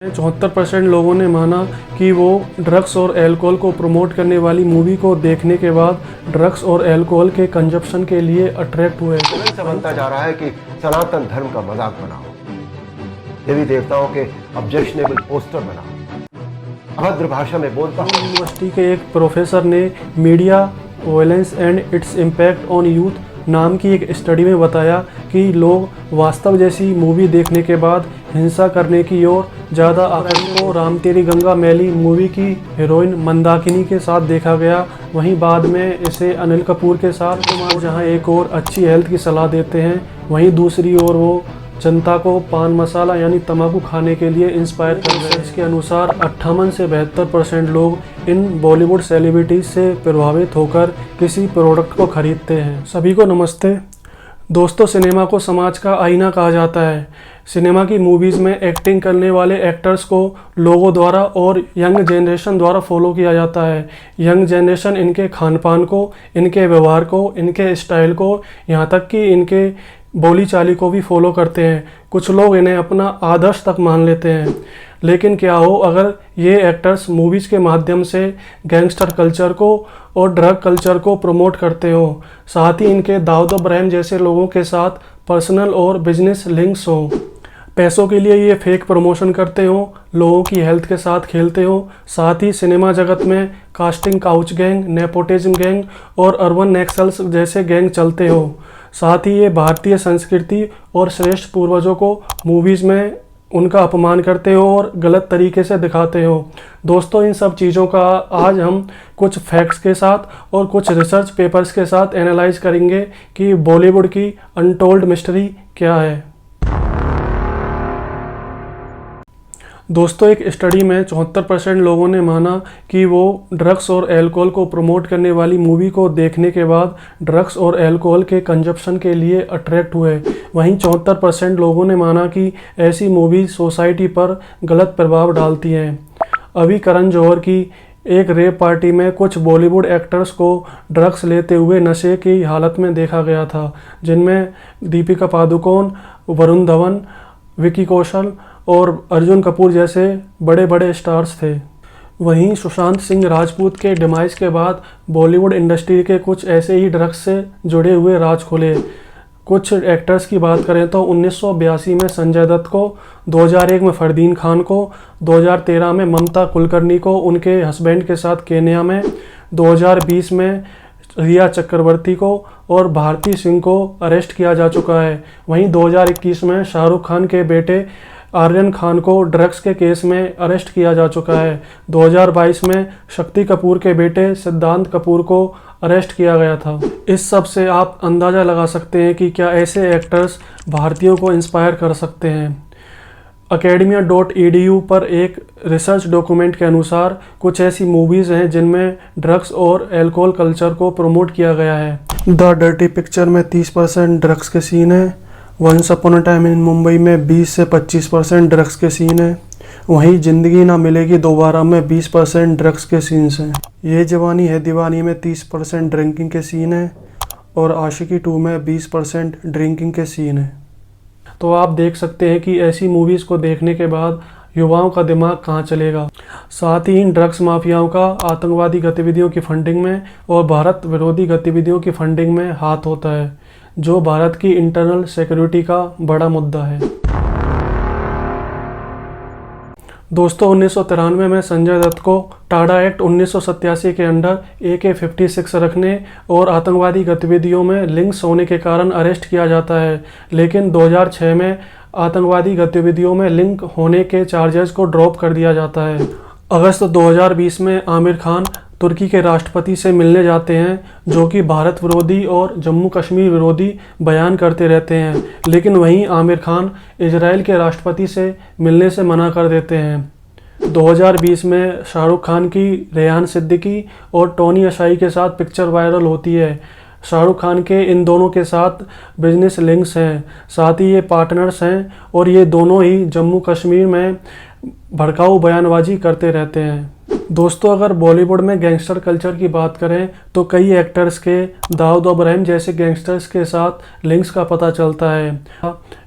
74% लोगों ने माना कि वो ड्रग्स और अल्कोहल को प्रमोट करने वाली मूवी को देखने के बाद ड्रग्स और अल्कोहल के कंजप्शन के लिए अट्रैक्ट हुए। ऐसा बनता जा रहा है कि सनातन धर्म का मजाक बनाओ, देवी देवताओं के ऑब्जेक्शनेबल पोस्टर बनाओ, अभद्र भाषा में बोलता हूँ। यूनिवर्सिटी के एक प्रोफेसर ने media violence and its impact on youth नाम की एक स्टडी में बताया कि लोग वास्तव जैसी मूवी देखने के बाद हिंसा करने की ओर ज़्यादा आकर्षित को राम तेरी गंगा मैली मूवी की हीरोइन मंदाकिनी के साथ देखा गया। वहीं बाद में इसे अनिल कपूर के साथ, जहां एक और अच्छी हेल्थ की सलाह देते हैं, वहीं दूसरी ओर वो जनता को पान मसाला यानी तंबाकू खाने के लिए इंस्पायर कर रहे हैं। इसके अनुसार 58 से 72% लोग इन बॉलीवुड सेलिब्रिटीज से प्रभावित होकर किसी प्रोडक्ट को खरीदते हैं। सभी को नमस्ते दोस्तों, सिनेमा को समाज का आईना कहा जाता है। सिनेमा की मूवीज़ में एक्टिंग करने वाले एक्टर्स को लोगों द्वारा और यंग जनरेशन द्वारा फॉलो किया जाता है। यंग जनरेशन इनके खान पान को, इनके व्यवहार को, इनके स्टाइल को, यहाँ तक कि इनके बोली चाली को भी फॉलो करते हैं। कुछ लोग इन्हें अपना आदर्श तक मान लेते हैं। लेकिन क्या हो अगर ये एक्टर्स मूवीज़ के माध्यम से गैंगस्टर कल्चर को और ड्रग कल्चर को प्रमोट करते हो, साथ ही इनके दाऊद इब्राहिम जैसे लोगों के साथ पर्सनल और बिजनेस लिंक्स हो, पैसों के लिए ये फेक प्रमोशन करते हो, लोगों की हेल्थ के साथ खेलते हो, साथ ही सिनेमा जगत में casting couch gang, nepotism gang और अर्बन नक्सल्स जैसे गैंग चलते हो, साथ ही ये भारतीय संस्कृति और श्रेष्ठ पूर्वजों को मूवीज़ में उनका अपमान करते हो और गलत तरीके से दिखाते हो। दोस्तों, इन सब चीज़ों का आज हम कुछ फैक्ट्स के साथ और कुछ रिसर्च पेपर्स के साथ एनालाइज करेंगे कि बॉलीवुड की अनटोल्ड मिस्ट्री क्या है। दोस्तों, एक स्टडी में 74% लोगों ने माना कि वो ड्रग्स और अल्कोहल को प्रमोट करने वाली मूवी को देखने के बाद ड्रग्स और अल्कोहल के कंजप्शन के लिए अट्रैक्ट हुए। वहीं 74% लोगों ने माना कि ऐसी मूवी सोसाइटी पर गलत प्रभाव डालती हैं। अभी करण जौहर की एक रेप पार्टी में कुछ बॉलीवुड एक्टर्स को ड्रग्स लेते हुए नशे की हालत में देखा गया था, जिनमें दीपिका पादुकोण, वरुण धवन, विकी कौशल और अर्जुन कपूर जैसे बड़े बड़े स्टार्स थे। वहीं सुशांत सिंह राजपूत के डिमाइस के बाद बॉलीवुड इंडस्ट्री के कुछ ऐसे ही ड्रग्स से जुड़े हुए राज खुले। कुछ एक्टर्स की बात करें तो 1982 में संजय दत्त को, 2001 में फरदीन खान को, 2013 में ममता कुलकर्णी को उनके हस्बैंड के साथ केन्या में, 2020 में रिया चक्रवर्ती को और भारती सिंह को अरेस्ट किया जा चुका है। वहीं 2021 में शाहरुख खान के बेटे आर्यन खान को ड्रग्स के केस में अरेस्ट किया जा चुका है। 2022 में शक्ति कपूर के बेटे सिद्धांत कपूर को अरेस्ट किया गया था। इस सब से आप अंदाज़ा लगा सकते हैं कि क्या ऐसे एक्टर्स भारतीयों को इंस्पायर कर सकते हैं। academia.edu पर एक रिसर्च डॉक्यूमेंट के अनुसार कुछ ऐसी मूवीज़ हैं जिनमें ड्रग्स और अल्कोहल कल्चर को प्रमोट किया गया है। द डर्टी पिक्चर में 30% ड्रग्स के सीन है। Once upon a time in Mumbai में 20 से 25% ड्रग्स के सीन है। वहीं ज़िंदगी ना मिलेगी दोबारा में 20% ड्रग्स के सीन्स हैं। ये जवानी है दीवानी में 30% ड्रिंकिंग के सीन है और आशिकी 2 में 20% ड्रिंकिंग के सीन है। तो आप देख सकते हैं कि ऐसी मूवीज़ को देखने के बाद युवाओं का दिमाग कहाँ चलेगा। साथ ही इन ड्रग्स माफियाओं का आतंकवादी गतिविधियों की फंडिंग में और भारत विरोधी गतिविधियों की फंडिंग में हाथ होता है, जो भारत की इंटरनल सिक्योरिटी का बड़ा मुद्दा है। दोस्तों, 1993 में संजय दत्त को टाडा एक्ट 1987 के अंडर AK-56 रखने और आतंकवादी गतिविधियों में लिंक्स होने के कारण अरेस्ट किया जाता है। लेकिन 2006 में आतंकवादी गतिविधियों में लिंक होने के चार्जेस को ड्रॉप कर दिया जाता है। अगस्त 2020 में आमिर खान तुर्की के राष्ट्रपति से मिलने जाते हैं, जो कि भारत विरोधी और जम्मू कश्मीर विरोधी बयान करते रहते हैं। लेकिन वहीं आमिर खान इजराइल के राष्ट्रपति से मिलने से मना कर देते हैं। 2020 में शाहरुख खान की रेहान सिद्दीकी और टोनी अशाई के साथ पिक्चर वायरल होती है। शाहरुख खान के इन दोनों के साथ बिजनेस लिंक्स हैं, साथ ही ये पार्टनर्स हैं और ये दोनों ही जम्मू कश्मीर में भड़काऊ बयानबाजी करते रहते हैं। दोस्तों, अगर बॉलीवुड में गैंगस्टर कल्चर की बात करें तो कई एक्टर्स के दाऊद इब्राहिम जैसे गैंगस्टर्स के साथ लिंक्स का पता चलता है।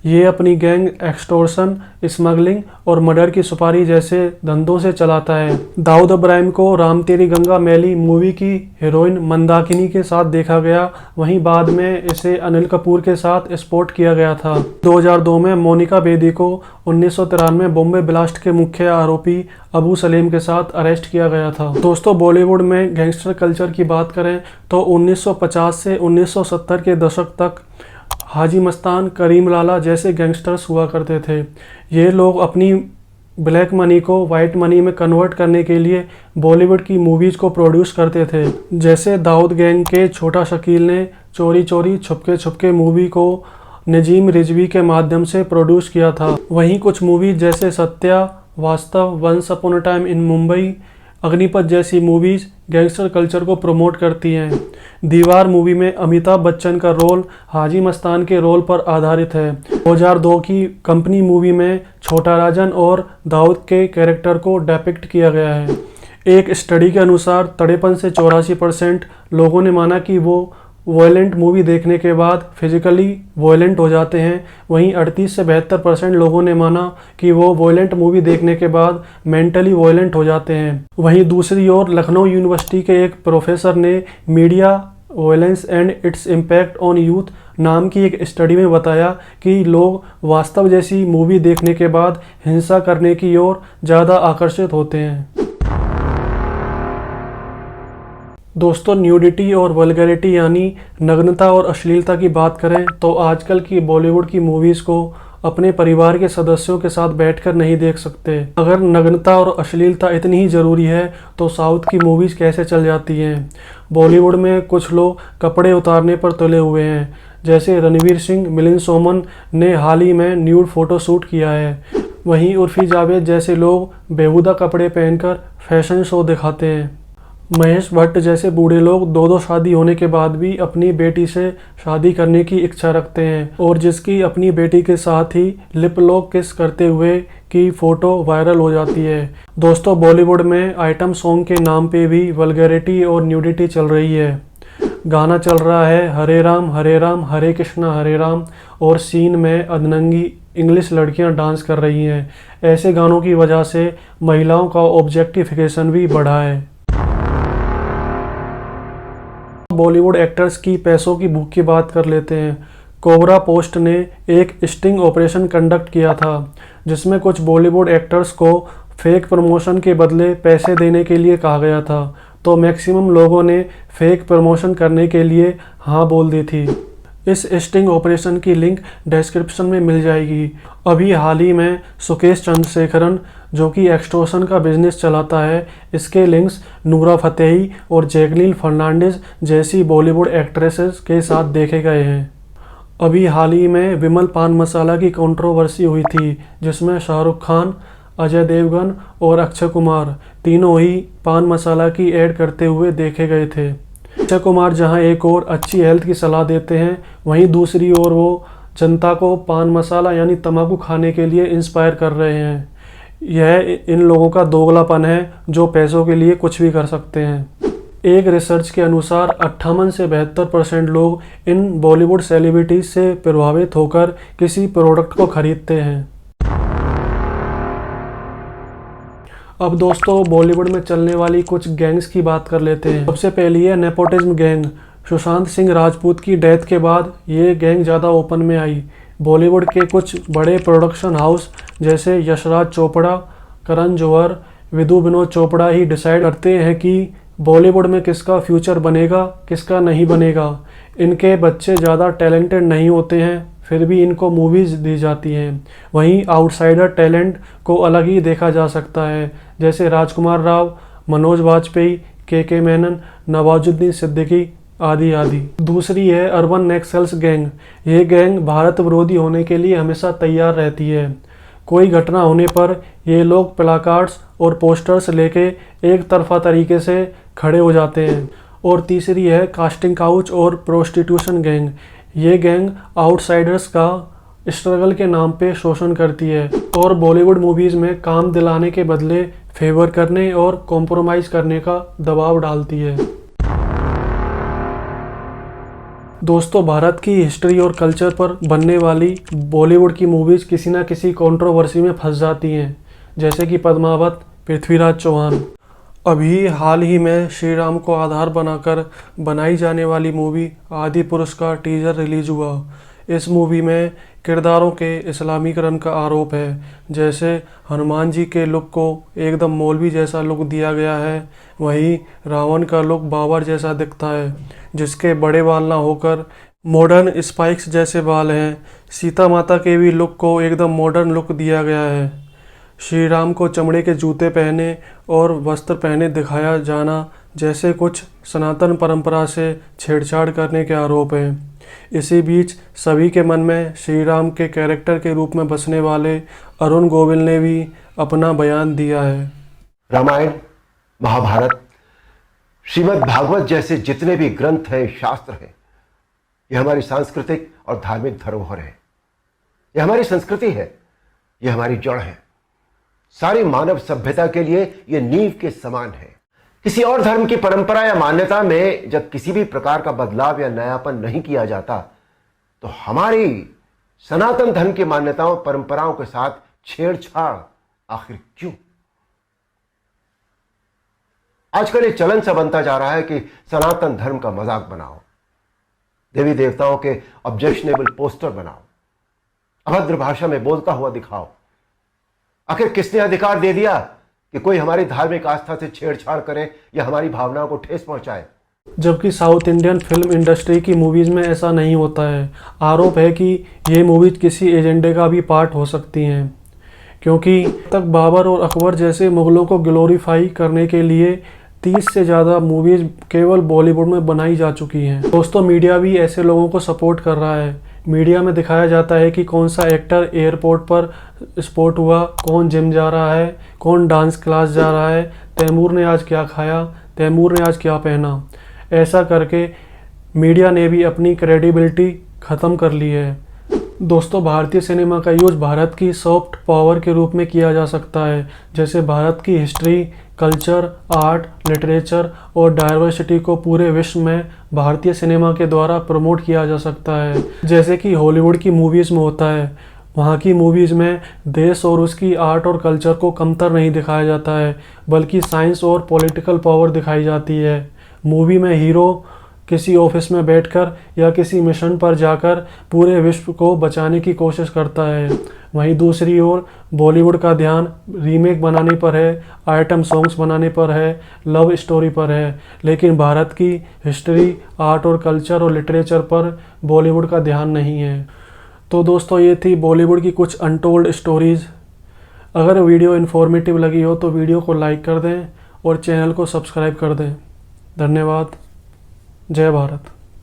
ये अपनी गैंग एक्सटॉर्शन, स्मगलिंग और मर्डर की सुपारी जैसे धंधों से चलाता है। दाऊद इब्राहिम को राम तेरी गंगा मैली मूवी की हीरोइन मंदाकिनी के साथ देखा गया, वहीं बाद में इसे अनिल कपूर के साथ स्पॉट किया गया था। 2002 में मोनिका बेदी को 1993 बॉम्बे ब्लास्ट के मुख्य आरोपी अबू सलीम के साथ अरेस्ट किया गया था। दोस्तों, बॉलीवुड में गैंगस्टर कल्चर की बात करें तो 1950 से 1970 के दशक तक हाजी मस्तान, करीम लाला जैसे गैंगस्टर्स हुआ करते थे। ये लोग अपनी ब्लैक मनी को वाइट मनी में कन्वर्ट करने के लिए बॉलीवुड की मूवीज़ को प्रोड्यूस करते थे। जैसे दाऊद गैंग के छोटा शकील ने चोरी चोरी छुपके छुपके मूवी को नजीम रिजवी के माध्यम से प्रोड्यूस किया था। वहीं कुछ मूवीज जैसे Satya, Vaastav, once upon a time in Mumbai, Agneepath जैसी मूवीज गैंगस्टर कल्चर को प्रमोट करती हैं। दीवार मूवी में अमिताभ बच्चन का रोल हाजी मस्तान के रोल पर आधारित है। 2002 की कंपनी मूवी में छोटा राजन और दाऊद के कैरेक्टर को डिपिक्ट किया गया है। एक स्टडी के अनुसार 53 से 84% लोगों ने माना कि वो वॉयलेंट मूवी देखने के बाद फिजिकली वॉयलेंट हो जाते हैं। वहीं 38 से 72% लोगों ने माना कि वो वॉयलेंट मूवी देखने के बाद मेंटली वॉयलेंट हो जाते हैं। वहीं दूसरी ओर लखनऊ यूनिवर्सिटी के एक प्रोफेसर ने media violence and its impact on youth नाम की एक स्टडी में बताया कि लोग वास्तव जैसी मूवी देखने के बाद हिंसा करने की ओर ज़्यादा आकर्षित होते हैं। दोस्तों, न्यूडिटी और वल्गैरिटी यानी नग्नता और अश्लीलता की बात करें तो आजकल की बॉलीवुड की मूवीज़ को अपने परिवार के सदस्यों के साथ बैठकर नहीं देख सकते। अगर नग्नता और अश्लीलता इतनी ही ज़रूरी है तो साउथ की मूवीज़ कैसे चल जाती हैं। बॉलीवुड में कुछ लोग कपड़े उतारने पर तुले हुए हैं, जैसे रणवीर सिंह, मिलिंद सोमन ने हाल ही में न्यूड फोटो शूट किया है। वहीं उर्फी जावेद जैसे लोग बेहुदा कपड़े पहनकर फैशन शो दिखाते हैं। महेश भट्ट जैसे बूढ़े लोग दो शादी होने के बाद भी अपनी बेटी से शादी करने की इच्छा रखते हैं और जिसकी अपनी बेटी के साथ ही लिप लॉक किस करते हुए की फ़ोटो वायरल हो जाती है। दोस्तों, बॉलीवुड में आइटम सॉन्ग के नाम पे भी वल्गैरिटी और न्यूडिटी चल रही है। गाना चल रहा है हरे राम हरे कृष्णा हरे राम और सीन में अधनंगी इंग्लिश लड़कियां डांस कर रही हैं। ऐसे गानों की वजह से महिलाओं का ऑब्जेक्टिफिकेशन भी बढ़ा है। बॉलीवुड एक्टर्स की पैसों की भूख की बात कर लेते हैं। कोबरा पोस्ट ने एक स्टिंग ऑपरेशन कंडक्ट किया था जिसमें कुछ बॉलीवुड एक्टर्स को फेक प्रमोशन के बदले पैसे देने के लिए कहा गया था, तो मैक्सिमम लोगों ने फेक प्रमोशन करने के लिए हाँ बोल दी थी। इस स्टिंग ऑपरेशन की लिंक डिस्क्रिप्शन में मिल जाएगी। अभी हाल ही में सुकेश चंद्रशेखरन, जो कि एक्सटॉर्शन का बिजनेस चलाता है, इसके लिंक्स नूरा फतेही और जैकलीन फर्नांडिस जैसी बॉलीवुड एक्ट्रेसेस के साथ देखे गए हैं। अभी हाल ही में विमल पान मसाला की कंट्रोवर्सी हुई थी जिसमें शाहरुख खान, अजय देवगन और अक्षय कुमार तीनों ही पान मसाला की ऐड करते हुए देखे गए थे। अक्षय कुमार जहां एक और अच्छी हेल्थ की सलाह देते हैं, वहीं दूसरी ओर वो जनता को पान मसाला यानी तंबाकू खाने के लिए इंस्पायर कर रहे हैं। यह इन लोगों का दोगलापन है जो पैसों के लिए कुछ भी कर सकते हैं। एक रिसर्च के अनुसार 58 से 72% लोग इन बॉलीवुड सेलिब्रिटीज से प्रभावित होकर किसी प्रोडक्ट को खरीदते हैं। अब दोस्तों, बॉलीवुड में चलने वाली कुछ गैंग्स की बात कर लेते हैं। सबसे पहली है नेपोटिज्म गैंग। सुशांत सिंह राजपूत की डेथ के बाद ये गैंग ज़्यादा ओपन में आई। बॉलीवुड के कुछ बड़े प्रोडक्शन हाउस जैसे यशराज चोपड़ा, करण जौहर, विधु विनोद चोपड़ा ही डिसाइड करते हैं कि बॉलीवुड में किसका फ्यूचर बनेगा, किसका नहीं बनेगा। इनके बच्चे ज़्यादा टैलेंटेड नहीं होते हैं, फिर भी इनको मूवीज़ दी जाती हैं। वहीं आउटसाइडर टैलेंट को अलग ही देखा जा सकता है, जैसे राजकुमार राव, मनोज वाजपेयी, के मेनन, नवाजुद्दीन सिद्दीकी आदि आदि। दूसरी है अर्बन नक्सल्स गैंग। ये गैंग भारत विरोधी होने के लिए हमेशा तैयार रहती है। कोई घटना होने पर ये लोग प्लाकार्ड्स और पोस्टर्स लेके एक तरफा तरीके से खड़े हो जाते हैं। और तीसरी है कास्टिंग काउच और प्रोस्टिट्यूशन गैंग। ये गैंग आउटसाइडर्स का स्ट्रगल के नाम पे शोषण करती है और बॉलीवुड मूवीज़ में काम दिलाने के बदले फेवर करने और कॉम्प्रोमाइज़ करने का दबाव डालती है। दोस्तों, भारत की हिस्ट्री और कल्चर पर बनने वाली बॉलीवुड की मूवीज़ किसी ना किसी कंट्रोवर्सी में फंस जाती हैं, जैसे कि पद्मावत, पृथ्वीराज चौहान। अभी हाल ही में श्री राम को आधार बनाकर बनाई जाने वाली मूवी आदि पुरुष का टीजर रिलीज हुआ। इस मूवी में किरदारों के इस्लामीकरण का आरोप है, जैसे हनुमान जी के लुक को एकदम मौलवी जैसा लुक दिया गया है, वहीं रावण का लुक बाबर जैसा दिखता है, जिसके बड़े बाल ना होकर मॉडर्न स्पाइक्स जैसे बाल हैं। सीता माता के भी लुक को एकदम मॉडर्न लुक दिया गया है। श्री राम को चमड़े के जूते पहने और वस्त्र पहने दिखाया जाना जैसे कुछ सनातन परंपरा से छेड़छाड़ करने के आरोप हैं। इसी बीच सभी के मन में श्री राम के कैरेक्टर के रूप में बसने वाले अरुण गोविल ने भी अपना बयान दिया है। रामायण, महाभारत, श्रीमद् भागवत जैसे जितने भी ग्रंथ हैं, शास्त्र हैं, ये हमारी सांस्कृतिक और धार्मिक धरोहर है। ये हमारी संस्कृति है, ये हमारी जड़ है। सारी मानव सभ्यता के लिए ये नींव के समान है। किसी और धर्म की परंपरा या मान्यता में जब किसी भी प्रकार का बदलाव या नयापन नहीं किया जाता, तो हमारी सनातन धर्म की मान्यताओं परंपराओं के साथ छेड़छाड़ आखिर क्यों? आजकल ये चलन सा बनता जा रहा है कि सनातन धर्म का मजाक बनाओ, देवी देवताओं के ऑब्जेक्शनेबल पोस्टर बनाओ, अभद्र भाषा में बोलता हुआ दिखाओ। आखिर किसने अधिकार दे दिया कि कोई हमारी धार्मिक आस्था से छेड़छाड़ करे या हमारी भावनाओं को ठेस पहुंचाए? जबकि साउथ इंडियन फिल्म इंडस्ट्री की मूवीज़ में ऐसा नहीं होता है। आरोप है कि ये मूवीज़ किसी एजेंडे का भी पार्ट हो सकती हैं, क्योंकि तक बाबर और अकबर जैसे मुगलों को ग्लोरीफाई करने के लिए 30 से ज़्यादा मूवीज़ केवल बॉलीवुड में बनाई जा चुकी हैं। दोस्तों, मीडिया भी ऐसे लोगों को सपोर्ट कर रहा है। मीडिया में दिखाया जाता है कि कौन सा एक्टर एयरपोर्ट पर स्पॉट हुआ, कौन जिम जा रहा है, कौन डांस क्लास जा रहा है, तैमूर ने आज क्या खाया, तैमूर ने आज क्या पहना। ऐसा करके मीडिया ने भी अपनी क्रेडिबिलिटी ख़त्म कर ली है। दोस्तों, भारतीय सिनेमा का यूज़ भारत की सॉफ्ट पावर के रूप में किया जा सकता है, जैसे भारत की हिस्ट्री, कल्चर, आर्ट, लिटरेचर और डाइवर्सिटी को पूरे विश्व में भारतीय सिनेमा के द्वारा प्रमोट किया जा सकता है। जैसे कि हॉलीवुड की मूवीज़ में होता है, वहाँ की मूवीज़ में देश और उसकी आर्ट और कल्चर को कमतर नहीं दिखाया जाता है, बल्कि साइंस और पॉलिटिकल पावर दिखाई जाती है। मूवी में हीरो किसी ऑफिस में बैठकर या किसी मिशन पर जाकर पूरे विश्व को बचाने की कोशिश करता है। वहीं दूसरी ओर बॉलीवुड का ध्यान रीमेक बनाने पर है, आइटम सॉन्ग्स बनाने पर है, लव स्टोरी पर है, लेकिन भारत की हिस्ट्री, आर्ट और कल्चर और लिटरेचर पर बॉलीवुड का ध्यान नहीं है। तो दोस्तों, ये थी बॉलीवुड की कुछ अनटोल्ड स्टोरीज़। अगर वीडियो इन्फॉर्मेटिव लगी हो तो वीडियो को लाइक कर दें और चैनल को सब्सक्राइब कर दें। धन्यवाद। जय भारत।